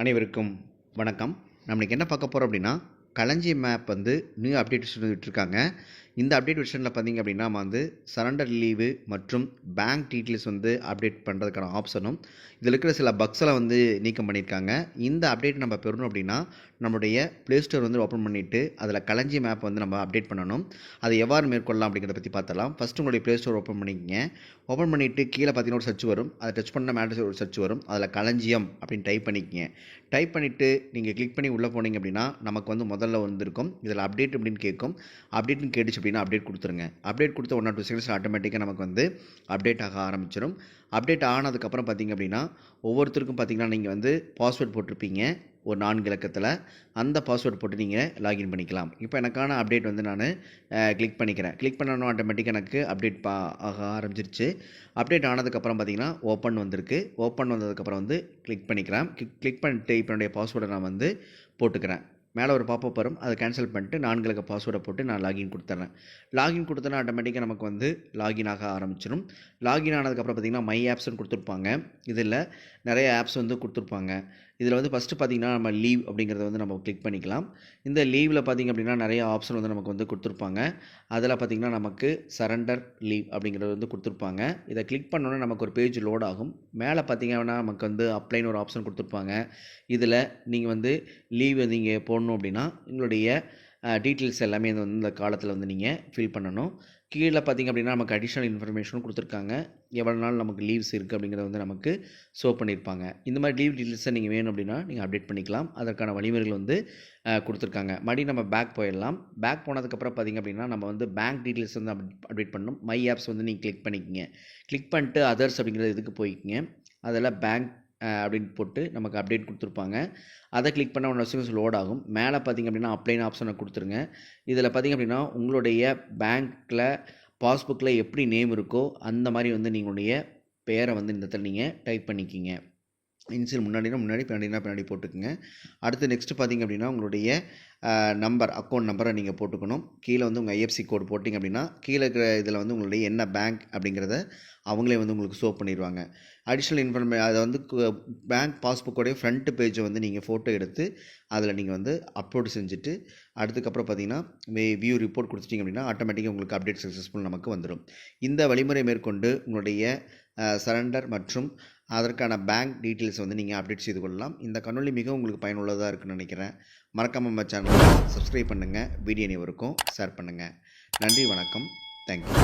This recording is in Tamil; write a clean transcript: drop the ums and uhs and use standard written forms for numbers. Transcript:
அனைவருக்கும் வணக்கம். நம்ம இன்னைக்கு என்ன பார்க்க போகிறோம் அப்படின்னா, களஞ்சியம் மேப் வந்து நியூ அப்டேட் விட்டுருக்காங்க. இந்த அப்டேட் வெர்ஷனில் பார்த்தீங்க அப்படின்னா, நம்ம வந்து சரண்டர் லீவு மற்றும் பேங்க் டீட்டெயில்ஸ் வந்து அப்டேட் பண்ணுறதுக்கான ஆப்ஷனும், இதில் இருக்கிற சில பக்ஸெல்லாம் வந்து நீக்கம் பண்ணியிருக்காங்க. இந்த அப்டேட் நம்ம பெறணும் அப்படின்னா, நம்மளுடைய ப்ளே ஸ்டோர் வந்து ஓப்பன் பண்ணிவிட்டு அதில் களஞ்சியம் மேப் வந்து நம்ம அப்டேட் பண்ணணும். அதை எவ்வாறு மேற்கொள்ளலாம் அப்படிங்கிறத பற்றி பார்த்தலாம். ஃபஸ்ட்டு உங்களுடைய ப்ளே ஸ்டோர் ஓப்பன் பண்ணிக்கங்க. ஓப்பன் பண்ணிவிட்டு கீழே பார்த்தீங்கன்னா ஒரு சர்ச் வரும். அதை டச் பண்ண மேலே ஒரு சர்ச் வரும். அதில் களஞ்சியம் அப்படின்னு டைப் பண்ணிக்கங்க. டைப் பண்ணிவிட்டு நீங்கள் கிளிக் பண்ணி உள்ளே போனீங்க அப்படின்னா, நமக்கு வந்து முதல்ல வந்திருக்கும். இதில் அப்டேட் அப்படின்னு கேட்கும். அப்டேட்னு கேட்டுச்சு அப்படின்னா அப்டேட் கொடுத்துருங்க. அப்டேட் கொடுத்த 1 or 2 செகண்ட்ஸில் ஆட்டோமேட்டிக்காக நமக்கு வந்து அப்டேட் ஆக ஆரம்பிச்சிடும். அப்டேட் ஆனதுக்கப்புறம் பார்த்திங்க அப்படின்னா, ஒவ்வொருத்தருக்கும் பார்த்திங்கன்னா நீங்கள் வந்து பாஸ்வேர்ட் போட்டிருப்பீங்க ஒரு 4 இலக்கத்தில். அந்த பாஸ்வேர்ட் போட்டு நீங்கள் லாகின் பண்ணிக்கலாம். இப்போ எனக்கான அப்டேட் வந்து நான் கிளிக் பண்ணிக்கிறேன். கிளிக் பண்ணணும் ஆட்டோமேட்டிக்காக எனக்கு அப்டேட் ஆக ஆரம்பிச்சிருச்சு. அப்டேட் ஆனதுக்கப்புறம் பார்த்திங்கன்னா ஓப்பன் வந்திருக்கு. ஓப்பன் வந்ததுக்கப்புறம் வந்து கிளிக் பண்ணிக்கிறேன். கிளிக் பண்ணிட்டு இப்போ என்னுடைய பாஸ்வேர்டை நான் வந்து போட்டுக்கிறேன். மேலே ஒரு பாப்பப் வரும். அதை கேன்சல் பண்ணிட்டு 4 இலக்க பாஸ்வேர்டை போட்டு நான் லாகின் கொடுத்துட்றேன். லாகின் கொடுத்தோன்னா ஆட்டோமேட்டிக்காக நமக்கு வந்து லாகின் ஆக ஆரம்பிச்சிடும். லாகின் ஆனதுக்கப்புறம் பார்த்திங்கன்னா மை ஆப்ஸ்ன்னு கொடுத்துருப்பாங்க. இதில் நிறைய ஆப்ஸ் வந்து கொடுத்துருப்பாங்க. இதில் வந்து ஃபஸ்ட்டு பார்த்திங்கன்னா நம்ம லீவ் அப்படிங்கிறத வந்து நம்ம கிளிக் பண்ணிக்கலாம். இந்த லீவில் பார்த்திங்க அப்படின்னா நிறைய ஆப்ஷன் வந்து நமக்கு வந்து கொடுத்துருப்பாங்க. அதில் பார்த்திங்கன்னா நமக்கு சரண்டர் லீவ் அப்படிங்கிறது வந்து கொடுத்துருப்பாங்க. இதை கிளிக் பண்ணோன்னே நமக்கு ஒரு பேஜ் லோட் ஆகும். மேலே பார்த்திங்கன்னா நமக்கு வந்து அப்ளைன்னு ஒரு ஆப்ஷன் கொடுத்துருப்பாங்க. இதில் நீங்கள் வந்து லீவ் நீங்கள் போடணும் அப்படின்னா உங்களுடைய டீட்டெயில்ஸ் எல்லாமே வந்து இந்த காலத்தில் வந்து நீங்கள் ஃபில் பண்ணணும். கீழே பார்த்திங்க அப்படின்னா நமக்கு அடிஷ்னல் இன்ஃபர்மேஷனும் கொடுத்துருக்காங்க. எவ்வளோ நாள் நமக்கு லீவ்ஸ் இருக்குது அப்படிங்கிறத வந்து நமக்கு ஷோ பண்ணியிருப்பாங்க. இந்த மாதிரி லீவ் டீட்டெயில்ஸை நீங்கள் வேணும் அப்படின்னா நீங்கள் அப்டேட் பண்ணிக்கலாம். அதற்கான வழிமுறைகள் வந்து கொடுத்துருக்காங்க. மறுபடியும் நம்ம பேக் போயிடலாம். பேக் போனதுக்கப்புறம் பார்த்திங்க அப்படின்னா நம்ம வந்து பேங்க் டீட்டெயில்ஸ் வந்து அப்டேட் பண்ணணும். மை ஆப்ஸ் வந்து நீங்கள் கிளிக் பண்ணிக்கங்க. கிளிக் பண்ணிட்டு அதர்ஸ் அப்படிங்கிற இதுக்கு போய்க்கிங்க. அதில் பேங்க் அப்படின்னு போட்டு நமக்கு அப்டேட் கொடுத்துருப்பாங்க. அதை கிளிக் பண்ண 1 செகண்ட்ஸ் லோட் ஆகும். மேலே பார்த்திங்க அப்படின்னா அப்ளைன் ஆப்ஷனை கொடுத்துருங்க. இதில் பார்த்திங்க அப்படின்னா உங்களுடைய பேங்க்கில் பாஸ்புக்கில் எப்படி நேம் இருக்கோ அந்த மாதிரி வந்து நீங்களுடைய பேரை வந்து இந்த இடத்துல நீங்கள் டைப் பண்ணிக்கிங்க. இன்சியல் முன்னாடி பின்னாடி போட்டுக்குங்க. அடுத்து நெக்ஸ்ட்டு பார்த்திங்க அப்படின்னா உங்களுடைய நம்பர் அக்கௌண்ட் நம்பரை நீங்கள் போட்டுக்கணும். கீழே வந்து உங்கள் ஐஎஃப்சி கோடு போட்டிங்க அப்படின்னா கீழே இருக்கிற இதில் வந்து உங்களுடைய என்ன பேங்க் அப்படிங்கிறத அவங்களே வந்து உங்களுக்கு ஷோ பண்ணிடுவாங்க. அடிஷ்னல் அதை வந்து பேங்க் பாஸ்புக்கோடைய ஃப்ரண்ட் பேஜை வந்து நீங்கள் ஃபோட்டோ எடுத்து அதில் நீங்கள் வந்து அப்லோட் செஞ்சுட்டு அதுக்கப்புறம் பார்த்தீங்கன்னா வியூ ரிப்போர்ட் கொடுத்துட்டிங்க அப்படின்னா ஆட்டோமேட்டிக்காக உங்களுக்கு அப்டேட் சக்ஸஸ்ஃபுல் நமக்கு வந்துடும். இந்த வழிமுறை மேற்கொண்டு உங்களுடைய சரண்டர் மற்றும் அதற்கான பேங்க் டீட்டெயில்ஸ் வந்து நீங்கள் அப்டேட் செய்து கொள்ளலாம். இந்த காணொளி மிகவும் உங்களுக்கு பயனுள்ளதாக இருக்குன்னு நினைக்கிறேன். மறக்காமல் நம்ம சேனலை சப்ஸ்கிரைப் பண்ணுங்கள். வீடியோ அனைவருக்கும் ஷேர் பண்ணுங்கள். நன்றி, வணக்கம். தேங்க்யூ.